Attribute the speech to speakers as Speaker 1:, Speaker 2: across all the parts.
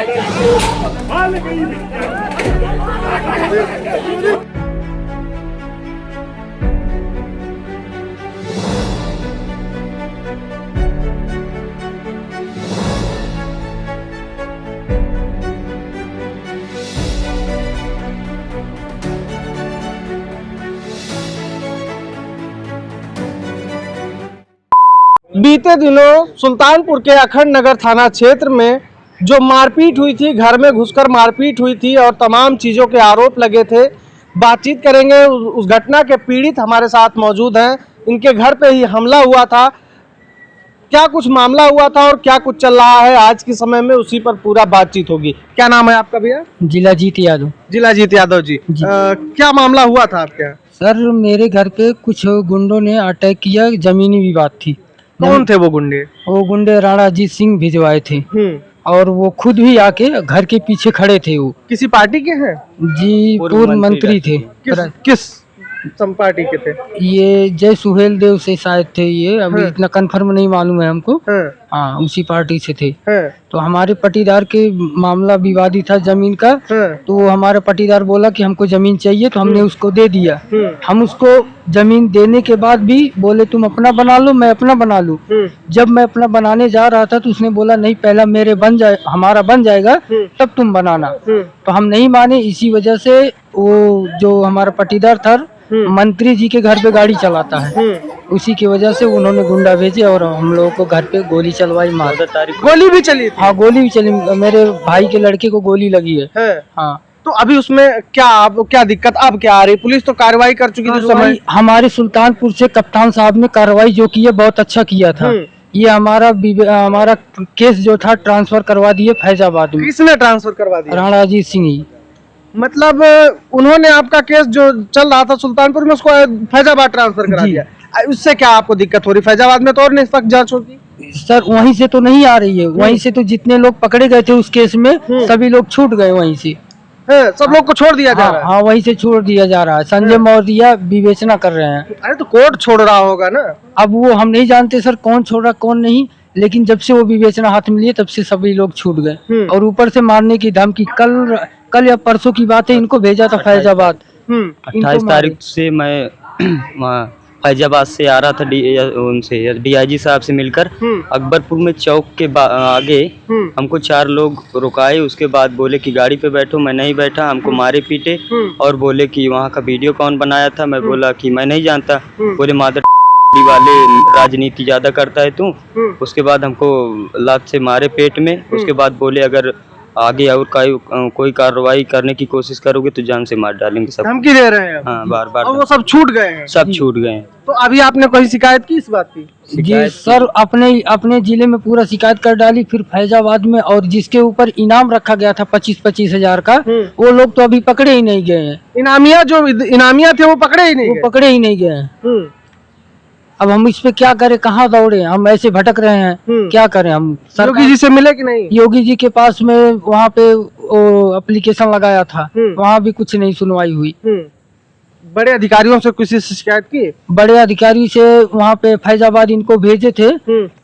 Speaker 1: बीते दिनों सुल्तानपुर के अखंड नगर थाना क्षेत्र में जो मारपीट हुई थी, घर में घुसकर मारपीट हुई थी और तमाम चीज़ों के आरोप लगे थे। बातचीत करेंगे, उस घटना के पीड़ित हमारे साथ मौजूद हैं। इनके घर पे ही हमला हुआ था, क्या कुछ मामला हुआ था और क्या कुछ चल रहा है आज के समय में, उसी पर पूरा बातचीत होगी। क्या नाम है आपका भैया?
Speaker 2: जिलाजीत यादव।
Speaker 1: जिलाजीत यादव जी, क्या मामला हुआ था आपके यहाँ?
Speaker 2: सर मेरे घर पे कुछ गुंडों ने अटैक किया, जमीनी विवाद थी।
Speaker 1: कौन थे वो गुंडे?
Speaker 2: वो गुंडे राणा अजीत सिंह भिजवाए थे और वो खुद भी आके घर के पीछे खड़े थे। वो
Speaker 1: किसी पार्टी के हैं
Speaker 2: जी, पूर्व मंत्री थे।
Speaker 1: किस पार्टी के थे?
Speaker 2: ये जय सुहेल देव से शायद थे ये, अभी इतना कंफर्म नहीं मालूम है हमको। हाँ, उसी पार्टी से थे। तो हमारे पटीदार के मामला विवादी था जमीन का। तो हमारा पटीदार बोला कि हमको जमीन चाहिए, तो हमने उसको दे दिया। हम उसको जमीन देने के बाद भी बोले तुम अपना बना लो, मैं अपना बना लूं। जब मैं अपना बनाने जा रहा था तो उसने बोला नहीं, पहला मेरे हमारा बन जाएगा तब तुम बनाना। तो हम नहीं माने। इसी वजह से वो जो हमारा पटीदार था, मंत्री जी के घर पे गाड़ी चलाता है, उसी की वजह से उन्होंने गुंडा भेजे और हम लोगों को घर पे गोली चलवाई।
Speaker 1: गोली भी चली?
Speaker 2: हाँ, गोली भी चली। मेरे भाई के लड़के को गोली लगी है। हाँ।
Speaker 1: तो अभी उसमें क्या दिक्कत अब क्या आ रही? पुलिस तो कार्रवाई कर चुकी थी उस समय।
Speaker 2: हमारे सुल्तानपुर से कप्तान साहब ने कार्रवाई जो की है बहुत अच्छा किया था। ये हमारा केस जो था ट्रांसफर करवा दिए फैजाबाद में।
Speaker 1: किसने ट्रांसफर करवा दिया?
Speaker 2: राणा अजीत सिंह।
Speaker 1: मतलब उन्होंने आपका केस जो चल रहा था सुल्तानपुर में उसको फैजाबाद ट्रांसफर करा दिया। उससे क्या आपको दिक्कत हो रही? फैजाबाद में तो और निष्पक्ष जांच होगी।
Speaker 2: सर वहीं से तो नहीं आ रही है, वहीं से तो जितने लोग पकड़े गए थे उस केस में सभी लोग छूट गए वहीं से।
Speaker 1: सब लोग को छोड़ दिया जा रहा है?
Speaker 2: हाँ, वहीं से छोड़ दिया जा रहा है। संजय मौर्य विवेचना कर रहे हैं।
Speaker 1: अरे तो कोर्ट छोड़ रहा होगा ना?
Speaker 2: अब वो हम नहीं जानते सर कौन छोड़ रहा कौन नहीं, लेकिन जब से वो विवेचना हाथ में लिए तब से सभी लोग छूट गए। और ऊपर से मारने की धमकी, कल या परसों की बात है, इनको भेजा था फैजाबाद।
Speaker 3: 28 तारीख से मैं फैजाबाद से आ रहा था उनसे डीआईजी साहब से मिलकर। अकबरपुर में चौक के आगे हमको 4 लोग रुकाए। उसके बाद बोले कि गाड़ी पे बैठो, मैं नहीं बैठा। हमको मारे पीटे और बोले कि वहाँ का वीडियो कौन बनाया था। मैं बोला कि मैं नहीं जानता। बोले मादर वाले राजनीति ज्यादा करता है तू। उसके बाद हमको लात से मारे पेट में। उसके बाद बोले अगर आगे और कोई कार्रवाई करने की कोशिश करोगे तो जान से मार डालेंगे। सब
Speaker 1: धमकी दे रहे हैं?
Speaker 3: हाँ, बार बार।
Speaker 1: और वो सब छूट गए हैं?
Speaker 3: सब छूट गए हैं।
Speaker 1: तो अभी आपने कोई शिकायत की इस बात की?
Speaker 2: जी सर, अपने जिले में पूरा शिकायत कर डाली, फिर फैजाबाद में। और जिसके ऊपर इनाम रखा गया था 25-25 हजार का, वो लोग तो अभी पकड़े ही नहीं गए हैं।
Speaker 1: इनामिया थे वो पकड़े ही नहीं
Speaker 2: गए हैं। अब हम इस पे क्या करें, कहाँ दौड़े? हम ऐसे भटक रहे हैं, क्या करें हम?
Speaker 1: योगी जी से मिले कि नहीं?
Speaker 2: योगी जी के पास में वहाँ पे एप्लीकेशन लगाया था, वहाँ भी कुछ नहीं सुनवाई हुई।
Speaker 1: बड़े अधिकारियों से किसी से शिकायत की?
Speaker 2: बड़े अधिकारी से वहाँ पे फैजाबाद इनको भेजे थे,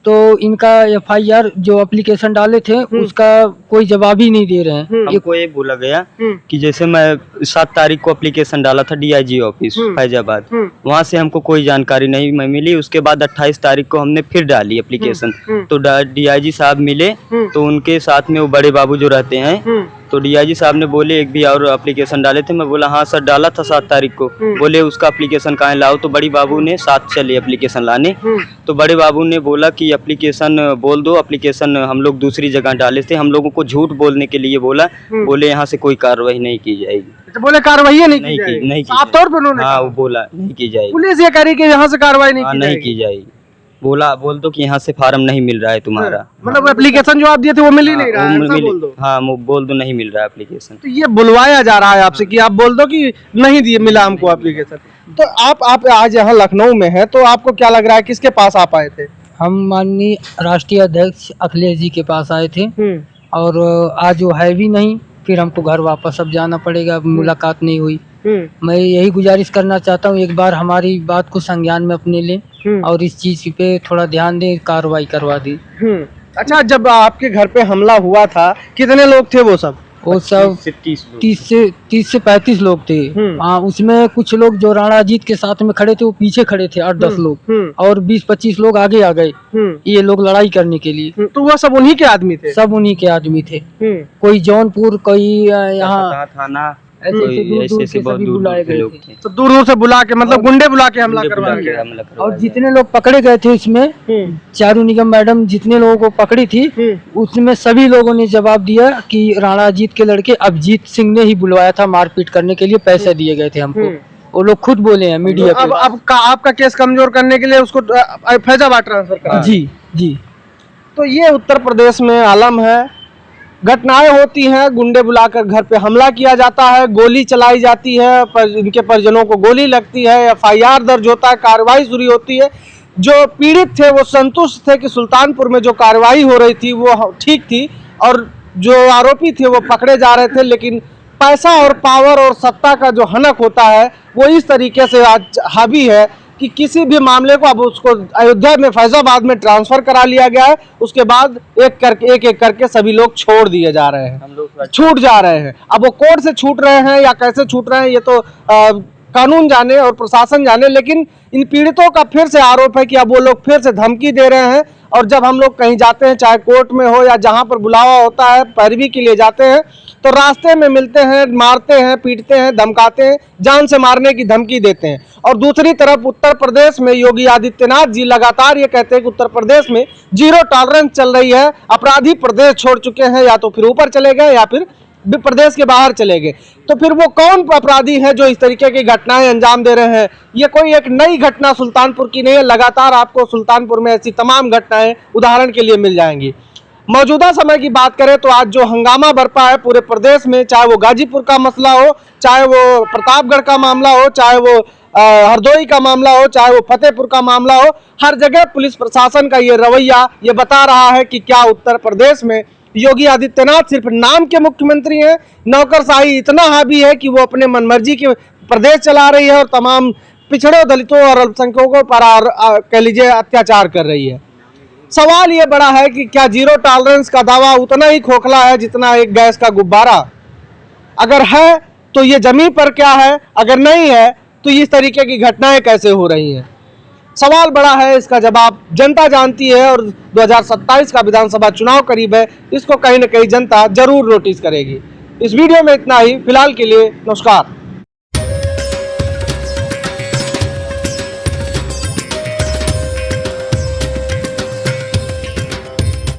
Speaker 2: तो इनका FIR जो एप्लीकेशन डाले थे उसका कोई जवाब ही नहीं दे रहे हैं।
Speaker 3: हमको ये बोला गया कि जैसे मैं 7 तारीख को एप्लीकेशन डाला था DIG ऑफिस फैजाबाद, वहाँ से हमको कोई जानकारी नहीं मिली। उसके बाद 28 तारीख को हमने फिर डाली एप्लीकेशन, तो DIG साहब मिले। तो उनके साथ में वो बड़े बाबू जो रहते हैं, तो DIG साहब ने बोले एक भी और एप्लीकेशन डाले थे। मैं बोला हाँ सर डाला था 7 तारीख को। बोले उसका एप्लीकेशन कहाँ लाओ? तो बड़ी बाबू ने साथ चले एप्लीकेशन लाने। तो बड़े बाबू ने बोला कि एप्लीकेशन बोल दो, एप्लीकेशन हम लोग दूसरी जगह डाले थे। हम लोगों को झूठ बोलने के लिए बोला। बोले यहाँ से कोई कार्रवाई नहीं की जाएगी।
Speaker 1: तो बोले कार्रवाई नहीं
Speaker 3: की
Speaker 1: साफ तौर पर उन्होंने?
Speaker 3: हाँ, वो बोला नहीं की जाएगी।
Speaker 1: पुलिस ये कह रही कि यहाँ से कार्रवाई
Speaker 3: नहीं की जाएगी। बोल दो कि यहाँ से फार्म नहीं मिल रहा है तुम्हारा।
Speaker 1: मतलब एप्लीकेशन जो आप दिए थे वो मिल ही नहीं रहा है? बोल दो।
Speaker 3: हाँ, बोल दो नहीं मिल रहा है एप्लीकेशन।
Speaker 1: तो ये बुलवाया जा रहा है आपसे कि आप बोल दो कि नहीं दिए, मिला हमको एप्लीकेशन। तो आप आज यहाँ लखनऊ में हैं, तो आपको क्या लग रहा है किसके पास आप आए थे?
Speaker 2: हम माननीय राष्ट्रीय अध्यक्ष अखिलेश जी के पास आए थे, और आज वो है भी नहीं। फिर हमको घर वापस अब जाना पड़ेगा, मुलाकात नहीं हुई। मैं यही गुजारिश करना चाहता हूँ, एक बार हमारी बात को संज्ञान में अपने लें और इस चीज पे थोड़ा ध्यान दें, कार्रवाई करवा दी।
Speaker 1: अच्छा, जब आपके घर पे हमला हुआ था कितने लोग थे वो सब?
Speaker 2: वो सब 30 से 35 लोग थे। हाँ, उसमें कुछ लोग जो राणा अजीत के साथ में खड़े थे वो पीछे खड़े थे, 8-10 लोग, और 20-25 लोग आगे आ गए ये लोग लड़ाई करने के लिए।
Speaker 1: तो वो सब उन्हीं के आदमी थे?
Speaker 2: सब उन्हीं के आदमी थे। कोई जौनपुर, कोई यहाँ
Speaker 3: थाना,
Speaker 2: ऐसे दूर से सभी बुलाए गए थे।
Speaker 1: तो दूर दूर से बुला के, मतलब गुंडे बुला के हमला करवाया गया।
Speaker 2: और जितने लोग पकड़े गए थे इसमें, चारू निगम मैडम जितने लोगों को पकड़ी थी उसमें सभी लोगों ने जवाब दिया कि राणा अजीत के लड़के अभिजीत सिंह ने ही बुलवाया था मारपीट करने के लिए, पैसे दिए गए थे हमको। वो लोग खुद बोले हैं मीडिया पे।
Speaker 1: अब आपका केस कमजोर करने के लिए उसको फैजाबाद ट्रांसफर करा?
Speaker 2: जी।
Speaker 1: तो ये उत्तर प्रदेश में आलम है, घटनाएं होती हैं, गुंडे बुलाकर घर पे हमला किया जाता है, गोली चलाई जाती है, इनके परिजनों को गोली लगती है, FIR दर्ज होता है, कार्रवाई शुरू होती है। जो पीड़ित थे वो संतुष्ट थे कि सुल्तानपुर में जो कार्रवाई हो रही थी वो ठीक थी, और जो आरोपी थे वो पकड़े जा रहे थे। लेकिन पैसा और पावर और सत्ता का जो हनक होता है वो इस तरीके से आज हावी है कि किसी भी मामले को अब उसको अयोध्या में, फैजाबाद में ट्रांसफर करा लिया गया है। उसके बाद एक एक करके सभी लोग छोड़ दिए जा रहे हैं, हम लोग छूट जा रहे हैं। अब वो कोर्ट से छूट रहे हैं या कैसे छूट रहे हैं ये तो कानून जाने और प्रशासन जाने, लेकिन इन पीड़ितों का फिर से आरोप है कि अब वो लोग फिर से धमकी दे रहे हैं। और जब हम लोग कहीं जाते हैं, चाहे कोर्ट में हो या जहां पर बुलावा होता है, पैरवी के लिए जाते हैं, तो रास्ते में मिलते हैं, मारते हैं, पीटते हैं, धमकाते हैं, जान से मारने की धमकी देते हैं। और दूसरी तरफ उत्तर प्रदेश में योगी आदित्यनाथ जी लगातार ये कहते हैं कि उत्तर प्रदेश में 0 टॉलरेंस चल रही है, अपराधी प्रदेश छोड़ चुके हैं, या तो फिर ऊपर चले गए या फिर प्रदेश के बाहर चले गए। तो फिर वो कौन अपराधी है जो इस तरीके की घटनाएं अंजाम दे रहे हैं? ये कोई एक नई घटना सुल्तानपुर की नहीं है, लगातार आपको सुल्तानपुर में ऐसी तमाम घटनाएं उदाहरण के लिए मिल जाएंगी। मौजूदा समय की बात करें तो आज जो हंगामा बरपा है पूरे प्रदेश में, चाहे वो गाजीपुर का मसला हो, चाहे वो प्रतापगढ़ का मामला हो, चाहे वो हरदोई का मामला हो, चाहे वो फतेहपुर का मामला हो, हर जगह पुलिस प्रशासन का ये रवैया ये बता रहा है कि क्या उत्तर प्रदेश में योगी आदित्यनाथ सिर्फ नाम के मुख्यमंत्री हैं, नौकरशाही इतना हावी है कि वो अपने मनमर्जी के प्रदेश चला रही है और तमाम पिछड़े दलितों और अल्पसंख्यकों पर कह लीजिए अत्याचार कर रही है। सवाल ये बड़ा है कि क्या 0 टॉलरेंस का दावा उतना ही खोखला है जितना एक गैस का गुब्बारा? अगर है तो ये जमीन पर क्या है, अगर नहीं है तो इस तरीके की घटनाएं कैसे हो रही हैं? सवाल बड़ा है, इसका जवाब जनता जानती है। और 2027 का विधानसभा चुनाव करीब है, इसको कहीं ना कहीं जनता जरूर नोटिस करेगी। इस वीडियो में इतना ही, फिलहाल के लिए नमस्कार।